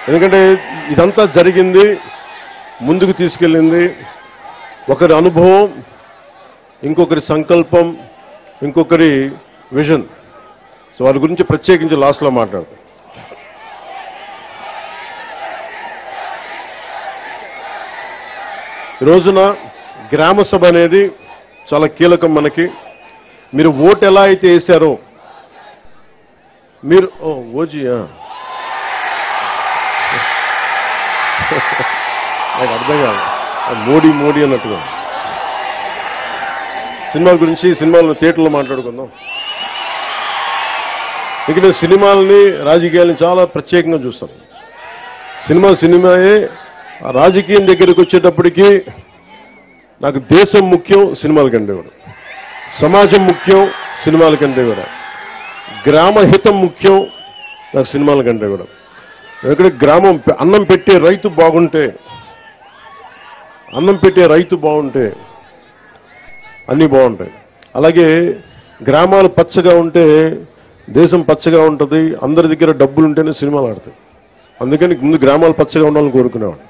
ఎందుకంటే ఇదంతా జరిగింది, ముందుకు తీసుకెళ్ళింది ఒకరి అనుభవం, ఇంకొకరి సంకల్పం, ఇంకొకరి విజన్. సో వారి గురించి ప్రత్యేకించి లాస్ట్లో మాట్లాడతాం. ఈ రోజున గ్రామ సభ అనేది చాలా కీలకం మనకి. మీరు ఓటు ఎలా అయితే వేశారో మీరు ఓజీయా నాకు అర్థం కాదు, మోడీ మోడీ అన్నట్టుగా. సినిమాల గురించి సినిమాలను థియేటర్లో మాట్లాడుకుందాం. ఇక నేను సినిమాలని రాజకీయాలని చాలా ప్రత్యేకంగా చూస్తాను. సినిమాయే. రాజకీయం దగ్గరికి వచ్చేటప్పటికి నాకు దేశం ముఖ్యం, సినిమాల కంటే కూడా సమాజం ముఖ్యం, సినిమాల కంటే కూడా గ్రామ హితం ముఖ్యం, నాకు సినిమాల కంటే కూడా. ఎందుకంటే గ్రామం అన్నం పెట్టే రైతు బాగుంటే అన్నీ బాగుంటాయి. అలాగే గ్రామాలు పచ్చగా ఉంటే దేశం పచ్చగా ఉంటుంది. అందరి దగ్గర డబ్బులు ఉంటేనే సినిమాలు ఆడతాయి. అందుకని ముందు గ్రామాలు పచ్చగా ఉండాలని కోరుకునేవాడు.